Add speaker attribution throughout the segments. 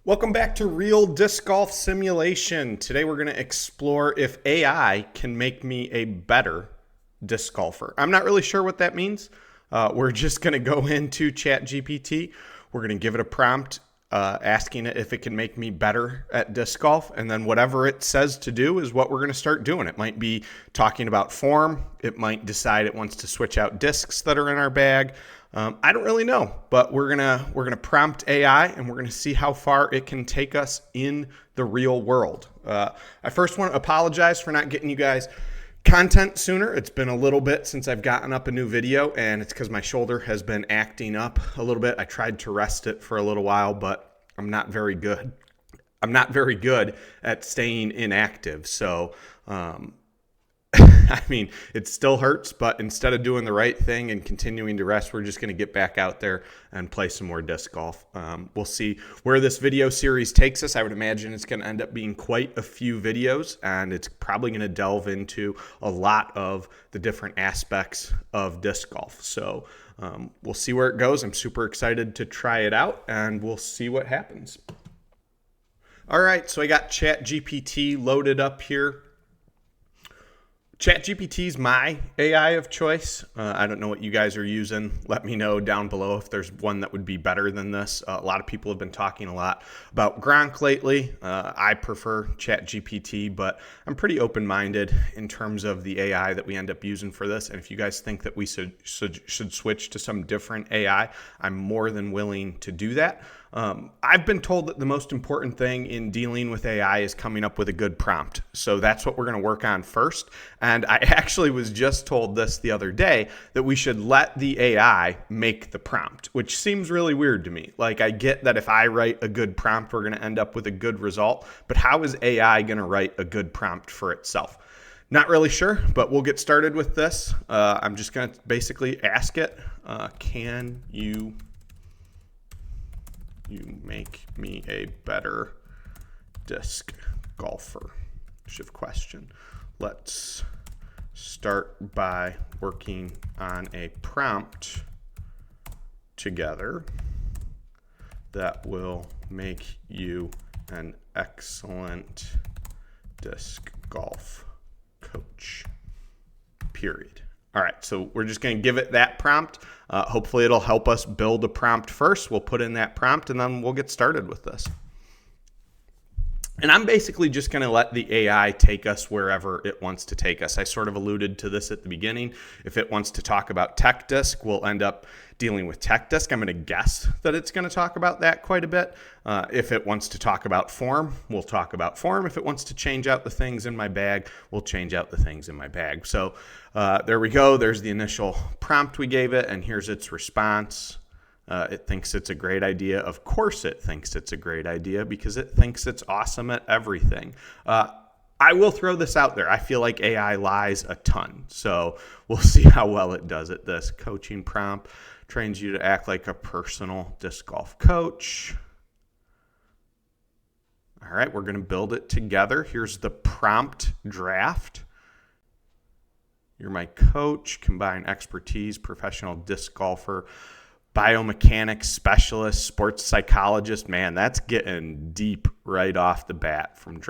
Speaker 1: Welcome back to Real Disc Golf Simulation. Today we're going to explore if AI can make me a better disc golfer. I'm not really sure what that means. We're just going to go into ChatGPT. We're going to give it a prompt asking it if it can make me better at disc golf. And then whatever it says to do is what we're going to start doing. It might be talking about form. It might decide it wants to switch out discs that are in our bag. I don't really know, but we're gonna prompt AI and we're gonna see how far it can take us in the real world. I first want to apologize for not getting you guys content sooner. It's been a little bit since I've gotten up a new video, and it's because my shoulder has been acting up a little bit. I tried to rest it for a little while, but I'm not very good. I'm not very good at staying inactive. So, I mean, it still hurts, but instead of doing the right thing and continuing to rest, we're just going to get back out there and play some more disc golf. We'll see where this video series takes us. I would imagine it's going to end up being quite a few videos, and it's probably going to delve into a lot of the different aspects of disc golf. So we'll see where it goes. I'm super excited to try it out, and we'll see what happens. All right, so I got ChatGPT loaded up here. ChatGPT is my AI of choice. I don't know what you guys are using. Let me know down below if there's one that would be better than this. A lot of people have been talking a lot about Grok lately. I prefer ChatGPT, but I'm pretty open-minded in terms of the AI that we end up using for this. And if you guys think that we should switch to some different AI, I'm more than willing to do that. I've been told that the most important thing in dealing with AI is coming up with a good prompt. So that's what we're going to work on first. And I actually was just told this the other day that we should let the AI make the prompt, which seems really weird to me. Like, I get that if I write a good prompt, we're going to end up with a good result. But how is AI going to write a good prompt for itself? Not really sure, but we'll get started with this. I'm just going to basically ask it, can you make me a better disc golfer? Shift question. Let's start by working on a prompt together that will make you an excellent disc golf coach, period. All right, so we're just going to give it that prompt. Hopefully it'll help us build a prompt first. We'll put in that prompt and then we'll get started with this. And I'm basically just going to let the AI take us wherever it wants to take us. I sort of alluded to this at the beginning. If it wants to talk about Techdisc, we'll end up dealing with Techdisc. I'm going to guess that it's going to talk about that quite a bit. If it wants to talk about form, we'll talk about form. If it wants to change out the things in my bag, we'll change out the things in my bag. So there we go. There's the initial prompt we gave it, and here's its response. It thinks it's a great idea. Of course it thinks it's a great idea because it thinks it's awesome at everything. I will throw this out there. I feel like AI lies a ton. So we'll see how well it does at this. Coaching prompt trains you to act like a personal disc golf coach. All right, we're going to build it together. Here's the prompt draft. You're my coach, combine expertise, professional disc golfer, biomechanics specialist, sports psychologist. Man, that's getting deep right off the bat. From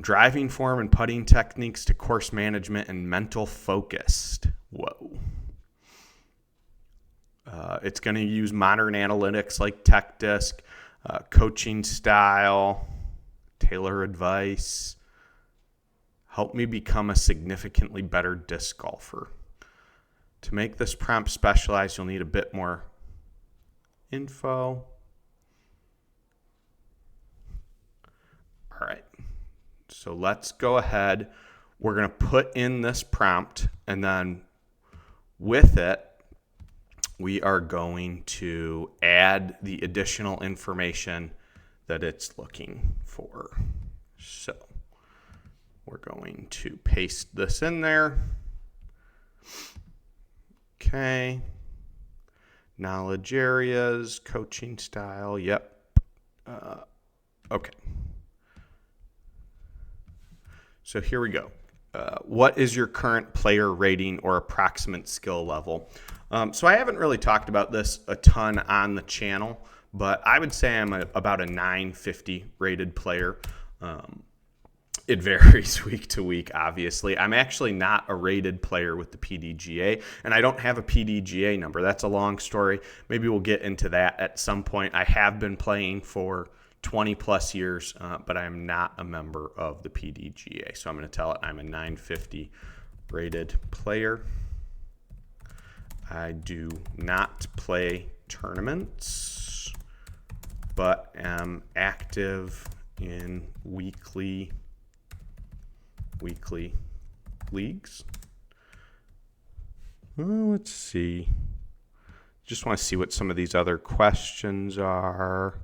Speaker 1: driving form and putting techniques to course management and mental focused. Whoa. It's going to use modern analytics like Techdisc, coaching style, tailor advice, help me become a significantly better disc golfer. To make this prompt specialized, you'll need a bit more info. All right, so let's go ahead. We're going to put in this prompt, and then with it, we are going to add the additional information that it's looking for. So we're going to paste this in there. Okay. Knowledge areas, coaching style. Yep. Okay. So here we go. What is your current player rating or approximate skill level? So I haven't really talked about this a ton on the channel, but I would say I'm about a 950 rated player. It varies week to week, obviously. I'm actually not a rated player with the PDGA, and I don't have a PDGA number. That's a long story. Maybe we'll get into that at some point. I have been playing for 20 plus years, but I am not a member of the PDGA. So I'm going to tell it I'm a 950 rated player. I do not play tournaments, but am active in weekly leagues. Well, let's see. Just want to see what some of these other questions are.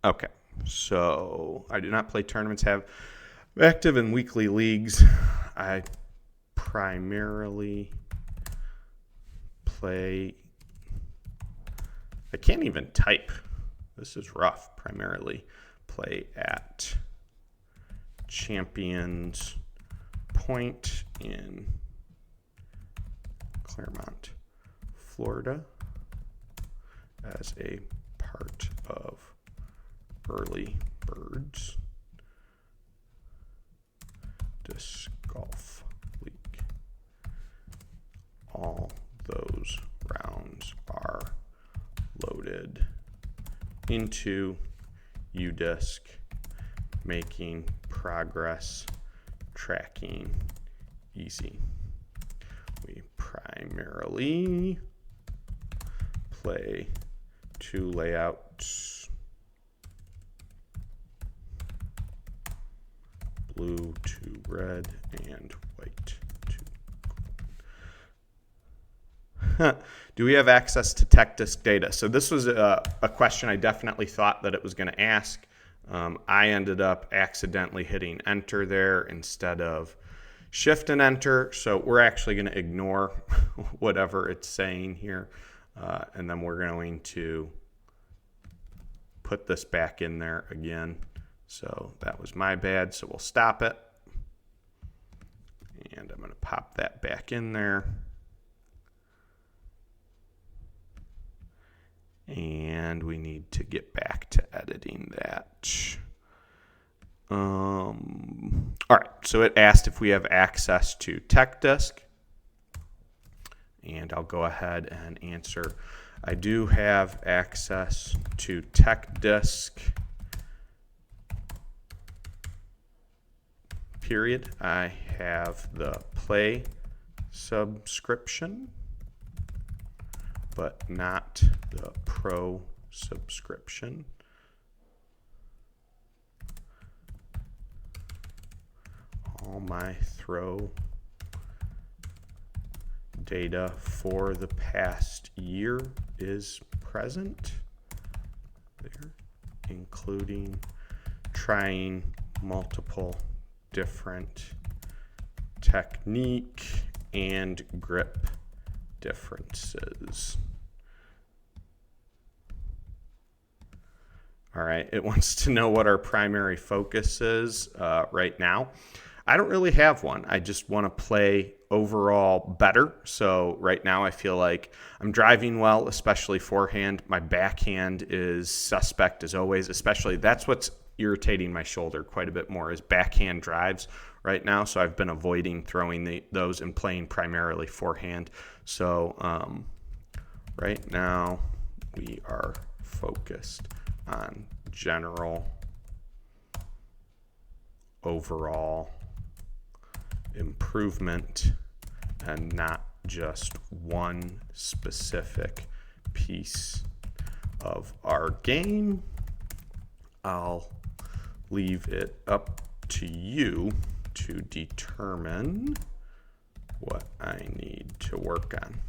Speaker 1: Okay, so I do not play tournaments. Have active in weekly leagues. I primarily play. I can't even type. This is rough. Primarily play at Champions Point in Claremont, Florida, as a part of Early Birds Disc Golf League. All those rounds are loaded into UDisc, making progress tracking easy. We primarily play 2 layouts: blue to red and white to. Do we have access to Techdisc data? So this was a question I definitely thought that it was going to ask. I ended up accidentally hitting enter there instead of shift and enter. So we're actually going to ignore whatever it's saying here. And then we're going to put this back in there again. So that was my bad. So we'll stop it. And I'm going to pop that back in there. And we need to get back to editing that. All right, so it asked if we have access to Techdisc. And I'll go ahead and answer. I do have access to Techdisc, period. I have the Play subscription, but not the Pro subscription. All my throw data for the past year is present there, including trying multiple different technique and grip differences. All right, it wants to know what our primary focus is right now. I don't really have one. I just want to play overall better. So right now I feel like I'm driving well, especially forehand. My backhand is suspect as always, especially that's what's irritating my shoulder quite a bit more is backhand drives right now. So I've been avoiding throwing those and playing primarily forehand. So right now we are focused on general overall improvement and not just one specific piece of our game. I'll leave it up to you to determine what I need to work on.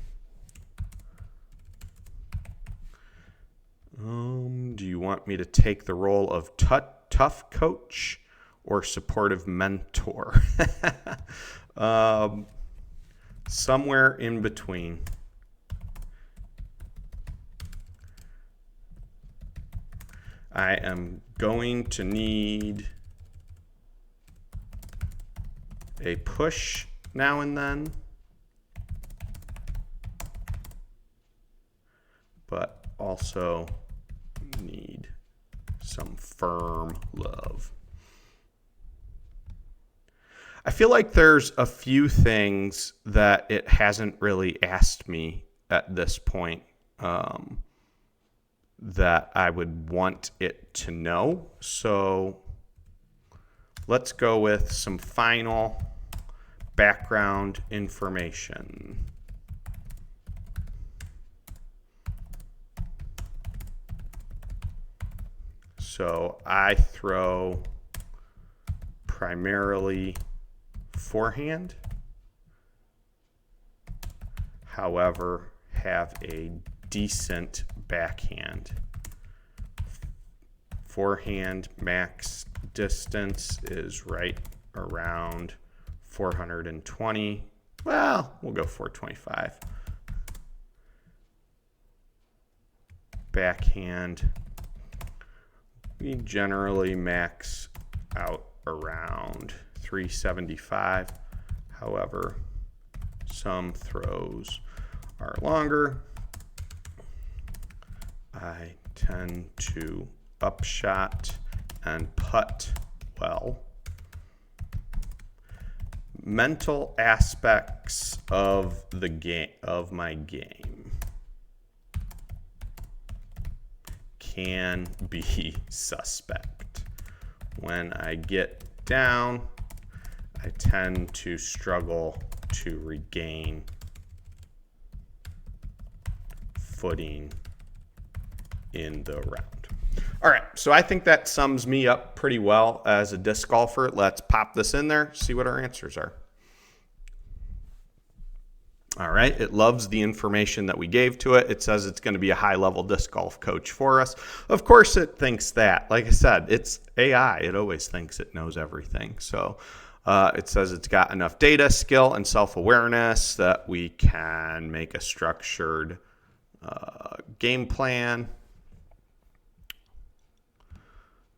Speaker 1: Do you want me to take the role of tough coach or supportive mentor? Somewhere in between. I am going to need a push now and then, but also need some firm love. I feel like there's a few things that it hasn't really asked me at this point that I would want it to know. So let's go with some final background information. So I throw primarily forehand, however, have a decent backhand. Forehand max distance is right around 420. Well, we'll go 425. Backhand, we generally max out around 375. However, some throws are longer. I tend to upshot and putt well. Mental aspects of the game, of my game, can be suspect. When I get down, I tend to struggle to regain footing in the round. All right, so I think that sums me up pretty well as a disc golfer. Let's pop this in there, see what our answers are. All right, it loves the information that we gave to it. It says it's going to be a high-level disc golf coach for us. Of course it thinks that. Like I said, it's AI. It always thinks it knows everything. So it says it's got enough data, skill, and self-awareness that we can make a structured game plan.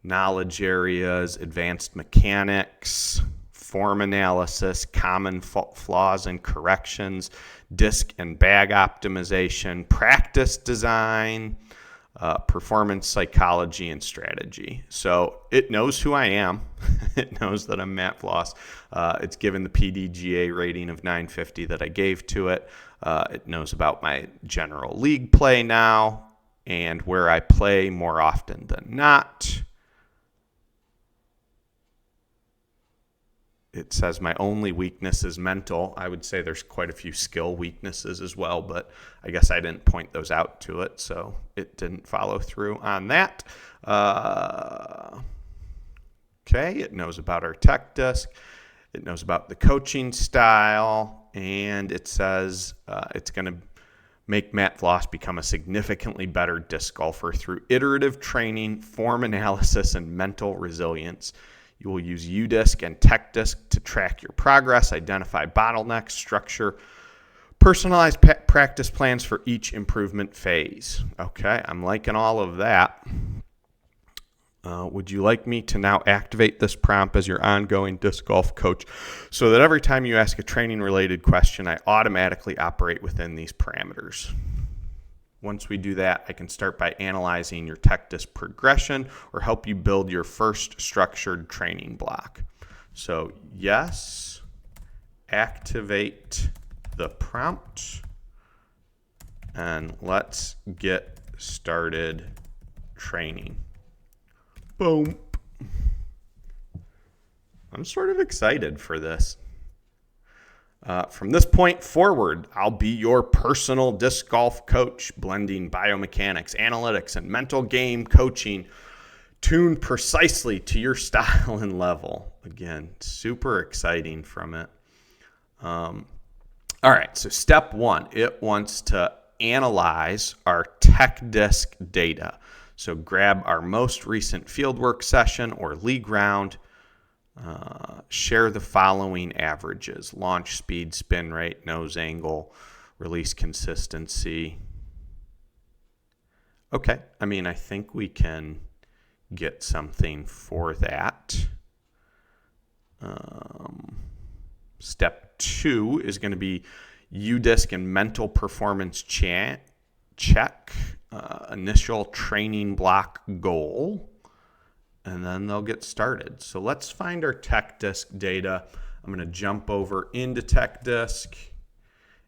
Speaker 1: Knowledge areas, advanced mechanics, form analysis, common flaws and corrections, disc and bag optimization, practice design, performance psychology, and strategy. So it knows who I am. It knows that I'm Matt Floss. It's given the PDGA rating of 950 that I gave to it. It knows about my general league play now and where I play more often than not. It says my only weakness is mental. I would say there's quite a few skill weaknesses as well, but I guess I didn't point those out to it, so it didn't follow through on that. Okay, it knows about our Techdisc. It knows about the coaching style, and it says it's going to make Matt Floss become a significantly better disc golfer through iterative training, form analysis, and mental resilience. You will use UDisc and Techdisc to track your progress, identify bottlenecks, structure personalized practice plans for each improvement phase. Okay, I'm liking all of that. Would you like me to now activate this prompt as your ongoing disc golf coach so that every time you ask a training-related question, I automatically operate within these parameters? Once we do that, I can start by analyzing your Techdisc progression or help you build your first structured training block. So yes, activate the prompt, and let's get started training. Boom. I'm sort of excited for this. From this point forward, I'll be your personal disc golf coach, blending biomechanics, analytics, and mental game coaching tuned precisely to your style and level. Again, super exciting from it. All right, so step one, it wants to analyze our Techdisc data. So grab our most recent fieldwork session or league round. Share the following averages: launch speed, spin rate, nose angle, release consistency. Okay, I mean, I think we can get something for that. Step two is going to be UDisc and mental performance check. initial training block goal, and then they'll get started. So let's find our Techdisc data. I'm going to jump over into Techdisc,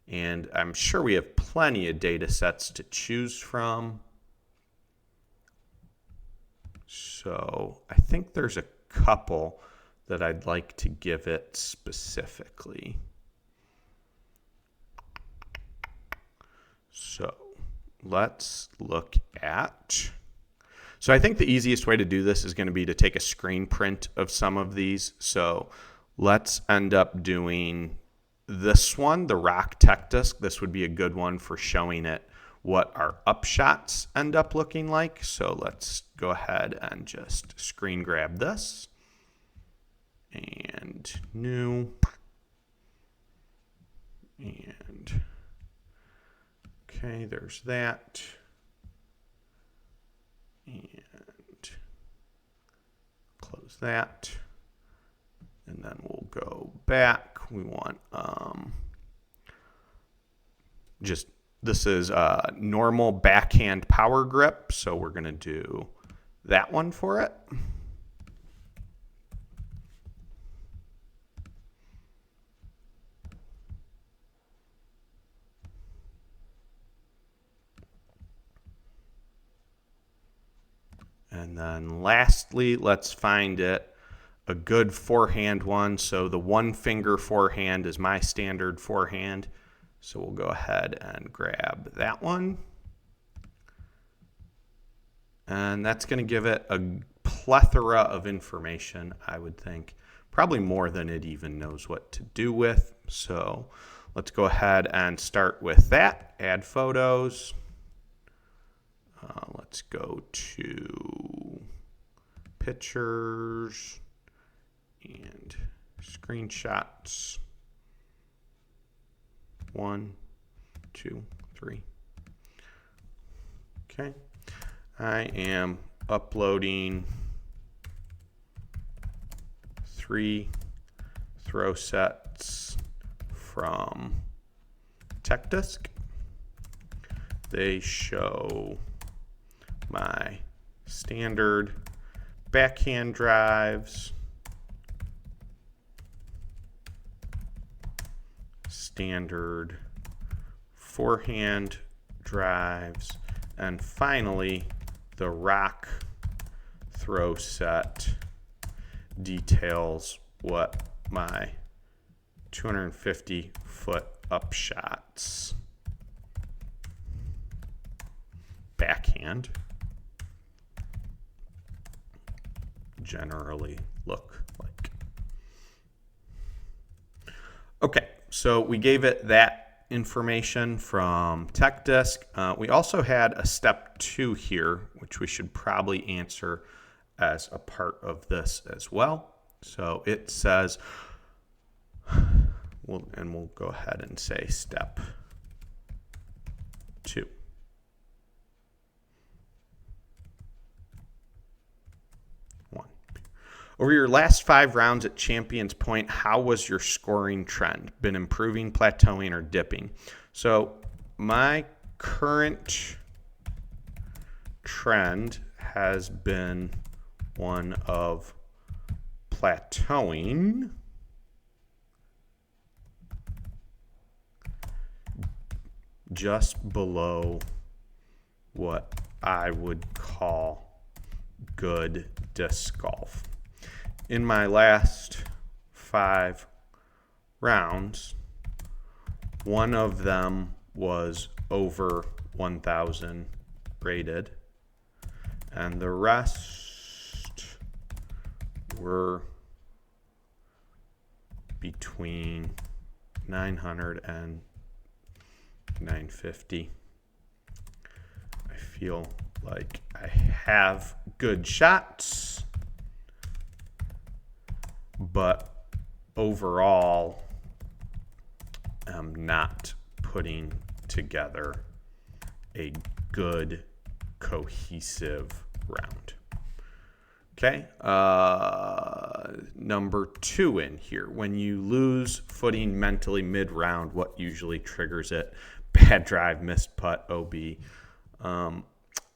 Speaker 1: and I'm sure we have plenty of data sets to choose from. So I think there's a couple that I'd like to give it specifically. So let's look at, so I think the easiest way to do this is going to be to take a screen print of some of these. So let's end up doing this one, the Rock Techdisc. This would be a good one for showing it what our upshots end up looking like. So let's go ahead and just screen grab this. And new. And okay, there's that. And close that. And then we'll go back. We want just, this is a normal backhand power grip. So we're going to do that one for it. And then lastly, let's find it a good forehand one. So the one finger forehand is my standard forehand. So we'll go ahead and grab that one. And that's going to give it a plethora of information, I would think. Probably more than it even knows what to do with. So let's go ahead and start with that. Add photos. Let's go to pictures and screenshots. 1, 2, 3. Okay. I am uploading 3 throw sets from Techdisc. They show my standard backhand drives, standard forehand drives, and finally the Rock throw set details what my 250-foot upshots backhand generally look like. Okay, so we gave it that information from Techdisc. We also had a step 2 here, which we should probably answer as a part of this as well. So it says, we'll go ahead and say step 2. Over your last 5 rounds at Champions Point, how was your scoring trend? Been improving, plateauing, or dipping? So my current trend has been one of plateauing. Just below what I would call good disc golf. In my last 5 rounds, one of them was over 1,000 rated, and the rest were between 900 and 950. I feel like I have good shots, but overall, I'm not putting together a good, cohesive round. Okay, number 2 in here. When you lose footing mentally mid-round, what usually triggers it? Bad drive, missed putt, OB.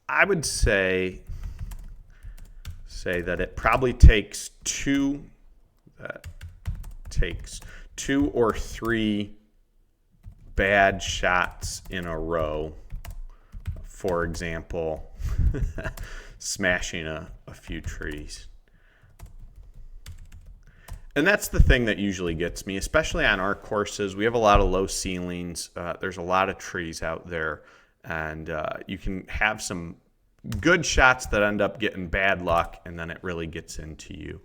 Speaker 1: I would say that it probably takes two or three bad shots in a row. For example, smashing a few trees. And that's the thing that usually gets me, especially on our courses. We have a lot of low ceilings. There's a lot of trees out there, and you can have some good shots that end up getting bad luck, and then it really gets into you.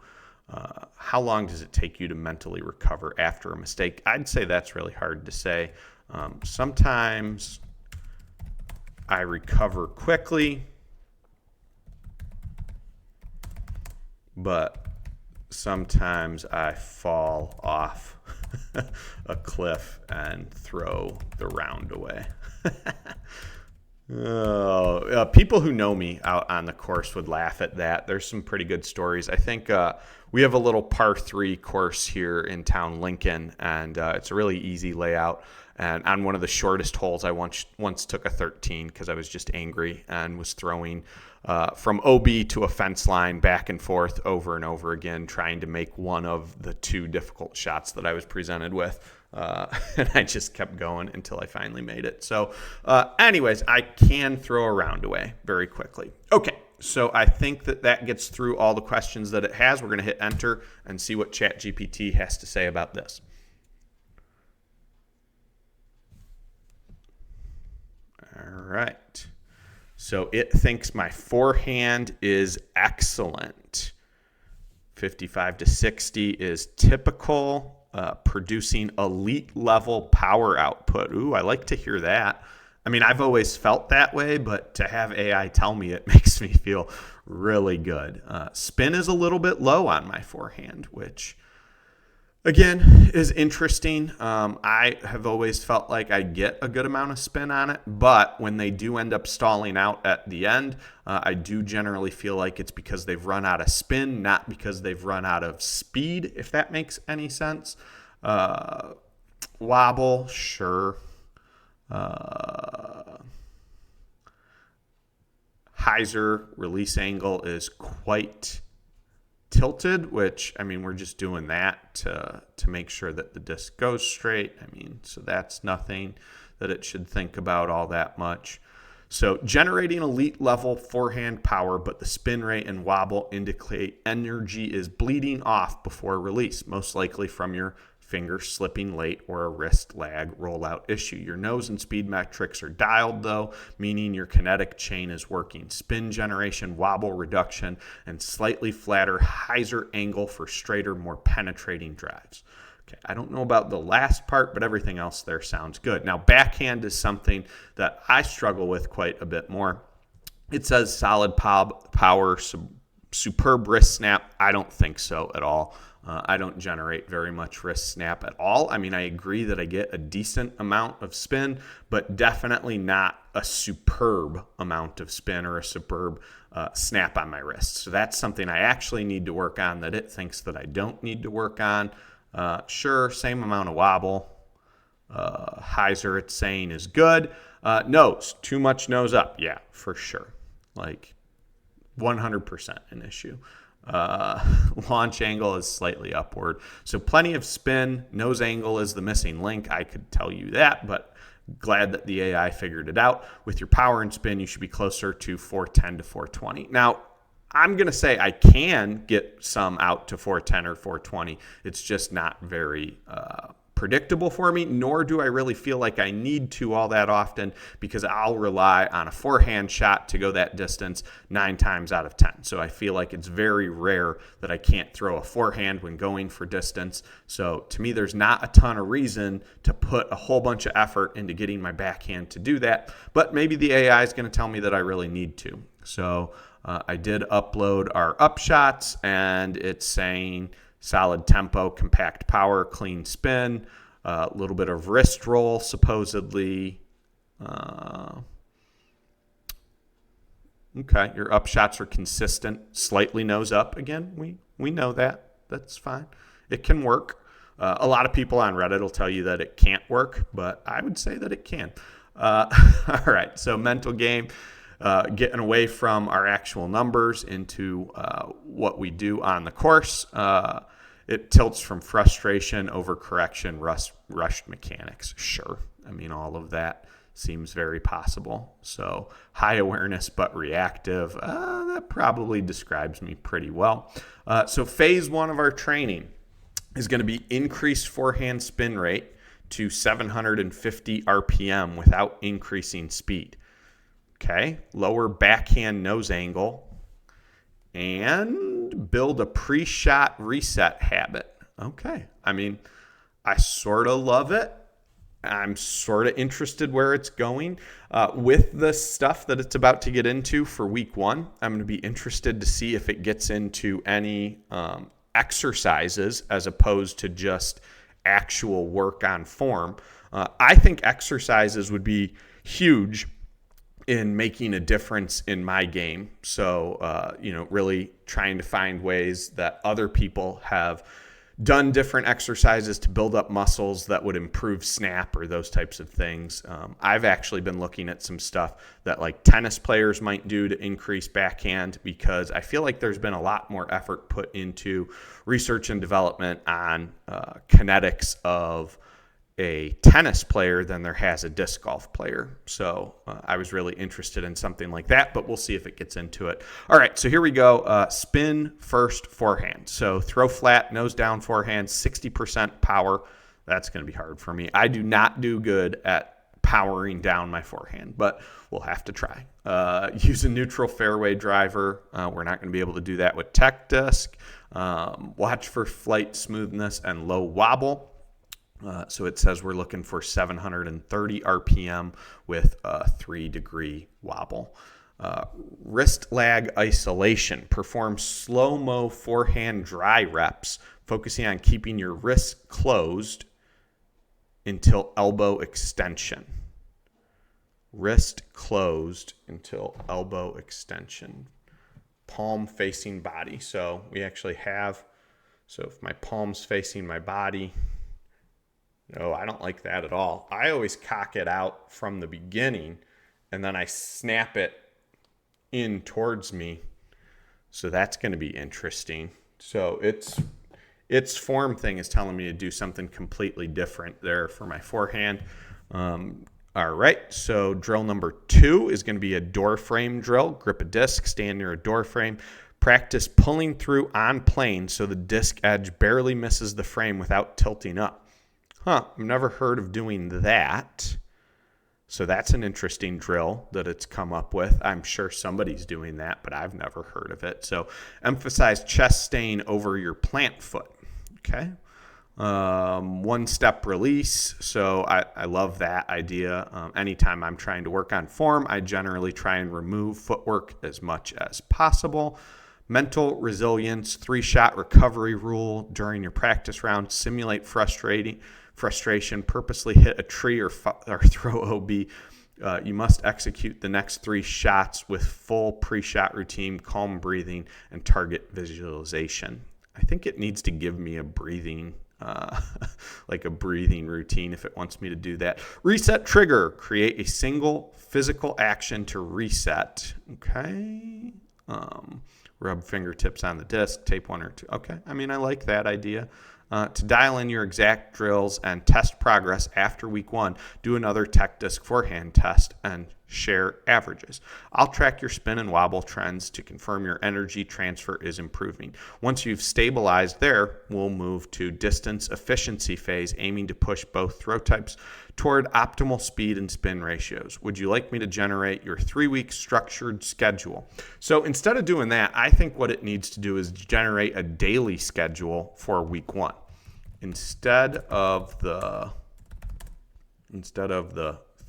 Speaker 1: How long does it take you to mentally recover after a mistake? I'd say that's really hard to say. Sometimes I recover quickly, but sometimes I fall off a cliff and throw the round away. People who know me out on the course would laugh at that. There's some pretty good stories. I think we have a little par 3 course here in town, Lincoln, and it's a really easy layout. And on one of the shortest holes, I once took a 13 because I was just angry and was throwing from OB to a fence line back and forth over and over again, trying to make one of the two difficult shots that I was presented with. And I just kept going until I finally made it. So anyways, I can throw a round away very quickly. Okay, so I think that gets through all the questions that it has. We're going to hit enter and see what ChatGPT has to say about this. All right. So it thinks my forehand is excellent. 55 to 60 is typical. Producing elite level power output. Ooh, I like to hear that. I mean, I've always felt that way, but to have AI tell me it makes me feel really good. Spin is a little bit low on my forehand, which again is interesting. I have always felt like I get a good amount of spin on it, but when they do end up stalling out at the end, I do generally feel like it's because they've run out of spin, not because they've run out of speed, if that makes any sense. Wobble, sure. Hyzer release angle is quite tilted, which, I mean, we're just doing that to make sure that the disc goes straight. I mean, so that's nothing that it should think about all that much. So generating elite level forehand power, but the spin rate and wobble indicate energy is bleeding off before release, most likely from your finger slipping late or a wrist lag rollout issue. Your nose and speed metrics are dialed though, meaning your kinetic chain is working. Spin generation, wobble reduction, and slightly flatter hyzer angle for straighter, more penetrating drives. Okay, I don't know about the last part, but everything else there sounds good. Now, backhand is something that I struggle with quite a bit more. It says solid power, superb wrist snap. I don't think so at all. I don't generate very much wrist snap at all. I mean, I agree that I get a decent amount of spin, but definitely not a superb amount of spin or a superb snap on my wrist. So that's something I actually need to work on that it thinks that I don't need to work on. Sure, same amount of wobble. Hyzer, it's saying, is good. Nose, too much nose up. Yeah, for sure. Like 100% an issue. Launch angle is slightly upward. So plenty of spin. Nose angle is the missing link. I could tell you that, but glad that the AI figured it out. With your power and spin, you should be closer to 410 to 420. Now, I'm going to say I can get some out to 410 or 420. It's just not very predictable for me, nor do I really feel like I need to all that often because I'll rely on a forehand shot to go that distance 9 times out of 10. So I feel like it's very rare that I can't throw a forehand when going for distance. So to me, there's not a ton of reason to put a whole bunch of effort into getting my backhand to do that, but maybe the AI is going to tell me that I really need to. So I did upload our upshots, and it's saying solid tempo, compact power, clean spin, a little bit of wrist roll, supposedly. Okay, your upshots are consistent, slightly nose up. Again, we know that. That's fine. It can work. A lot of people on Reddit will tell you that it can't work, but I would say that it can. All right, so mental game. getting away from our actual numbers into what we do on the course. It tilts from frustration, overcorrection, rushed mechanics. Sure. I mean, all of that seems very possible. So high awareness but reactive, that probably describes me pretty well. So phase one of our training is going to be increased forehand spin rate to 750 RPM without increasing speed. Okay, lower backhand nose angle and build a pre-shot reset habit. Okay, I mean, I sort of love it. I'm sort of interested where it's going. With the stuff that it's about to get into for week one, I'm going to be interested to see if it gets into any exercises as opposed to just actual work on form. I think exercises would be huge in making a difference in my game. So, really trying to find ways that other people have done different exercises to build up muscles that would improve snap or those types of things. I've actually been looking at some stuff that like tennis players might do to increase backhand, because I feel like there's been a lot more effort put into research and development on kinetics of a tennis player than there has a disc golf player. So I was really interested in something like that, but we'll see if it gets into it. All right, so here we go. Spin first forehand. So throw flat, nose down forehand, 60% power. That's going to be hard for me. I do not do good at powering down my forehand, but we'll have to try. Use a neutral fairway driver. We're not going to be able to do that with Techdisc. Watch for flight smoothness and low wobble. So it says we're looking for 730 RPM with a 3-degree wobble. Wrist lag isolation. Perform slow-mo forehand dry reps, focusing on keeping your wrists closed until elbow extension. Wrist closed until elbow extension. Palm facing body. So we actually have, so if my palm's facing my body, no, I don't like that at all. I always cock it out from the beginning, and then I snap it in towards me. So that's going to be interesting. So its form thing is telling me to do something completely different there for my forehand. All right, so drill number 2 is going to be a door frame drill. Grip a disc, stand near a door frame. Practice pulling through on plane so the disc edge barely misses the frame without tilting up. I've never heard of doing that. So that's an interesting drill that it's come up with. I'm sure somebody's doing that, but I've never heard of it. So emphasize chest staying over your plant foot. Okay. One-step release. So I love that idea. Anytime I'm trying to work on form, I generally try and remove footwork as much as possible. Mental resilience, 3-shot recovery rule during your practice round. Simulate frustration, purposely hit a tree or throw OB. You must execute the next 3 shots with full pre-shot routine, calm breathing, and target visualization. I think it needs to give me a breathing, like a breathing routine if it wants me to do that. Reset trigger, create a single physical action to reset. Okay. Rub fingertips on the disc, tape 1 or 2. Okay, I mean, I like that idea. To dial in your exact drills and test progress after week 1, do another Techdisc forehand test and share averages. I'll track your spin and wobble trends to confirm your energy transfer is improving. Once you've stabilized there, we'll move to distance efficiency phase, aiming to push both throw types toward optimal speed and spin ratios. Would you like me to generate your 3-week structured schedule? So instead of doing that, I think what it needs to do is generate a daily schedule for week 1. Instead of the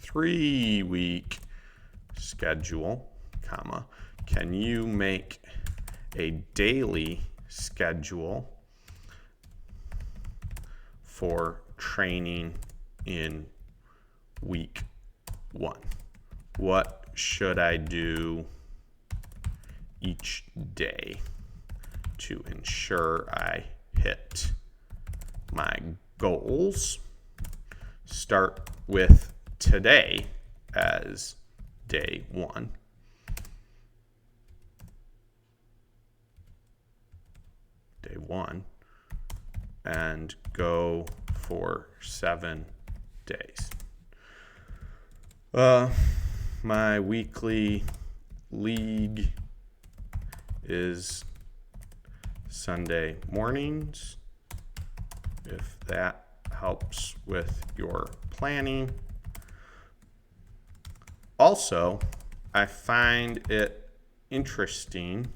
Speaker 1: 3-week schedule, can you make a daily schedule for training in week 1? What should I do each day to ensure I hit my goals? Start with today as day 1. 1 and go for 7 days. My weekly league is Sunday mornings, if that helps with your planning. Also, I find it interesting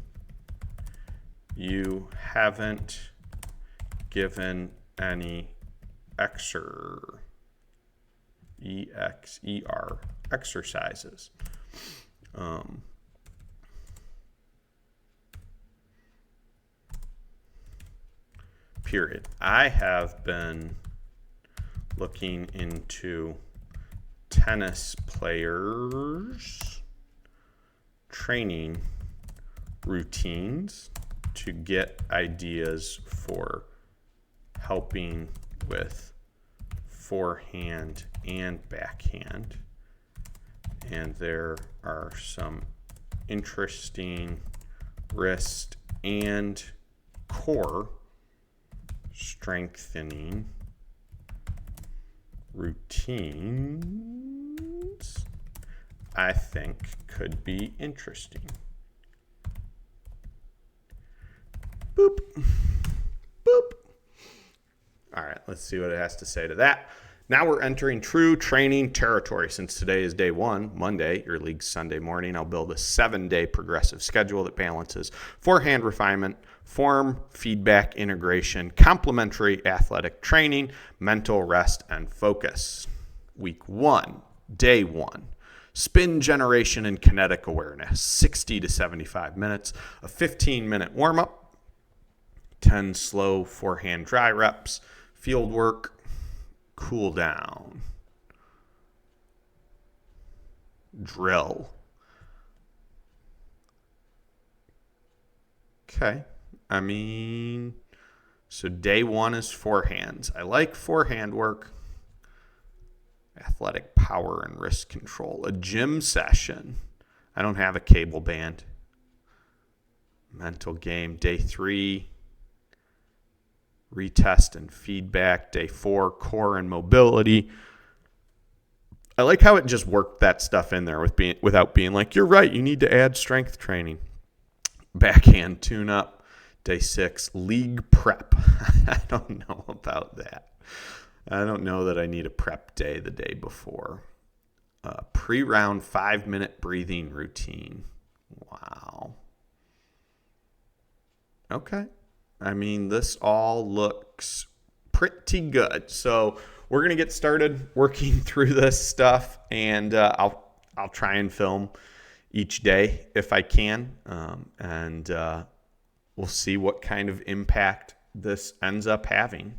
Speaker 1: you haven't given any exercises. Period. I have been looking into tennis players' training routines to get ideas for helping with forehand and backhand. And there are some interesting wrist and core strengthening routines I think could be interesting. Boop. Boop. All right, let's see what it has to say to that. Now we're entering true training territory. Since today is day 1, Monday, your league's Sunday morning, I'll build a 7-day progressive schedule that balances forehand refinement, form, feedback, integration, complementary athletic training, mental rest, and focus. Week 1, day 1. Spin generation and kinetic awareness, 60 to 75 minutes, a 15-minute warm-up, 10 slow forehand dry reps, field work, cool down, drill. Okay, so day 1 is forehands. I like forehand work, athletic power and wrist control, a gym session. I don't have a cable band. Mental game, day 3. Retest and feedback. Day 4, core and mobility. I like how it just worked that stuff in there without being like, you're right, you need to add strength training. Backhand tune-up. Day 6, league prep. I don't know about that. I don't know that I need a prep day the day before. Pre-round 5-minute breathing routine. Wow. Okay. This all looks pretty good. So we're going to get started working through this stuff, and I'll try and film each day if I can, and we'll see what kind of impact this ends up having.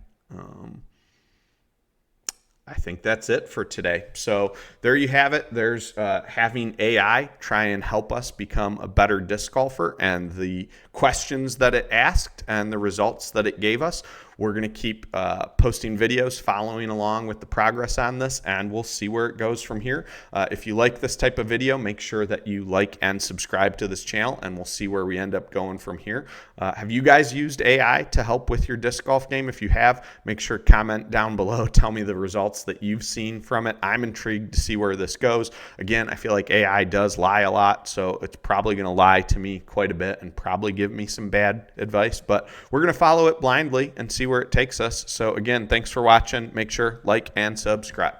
Speaker 1: I think that's it for today. So there you have it. There's having AI try and help us become a better disc golfer, and the questions that it asked and the results that it gave us. We're going to keep posting videos following along with the progress on this, and we'll see where it goes from here. If you like this type of video, make sure that you like and subscribe to this channel, and we'll see where we end up going from here. Have you guys used AI to help with your disc golf game? If you have, make sure to comment down below. Tell me the results that you've seen from it. I'm intrigued to see where this goes. Again, I feel like AI does lie a lot, so it's probably going to lie to me quite a bit and probably give me some bad advice, but we're going to follow it blindly and see where it takes us. So again, thanks for watching. Make sure like and subscribe.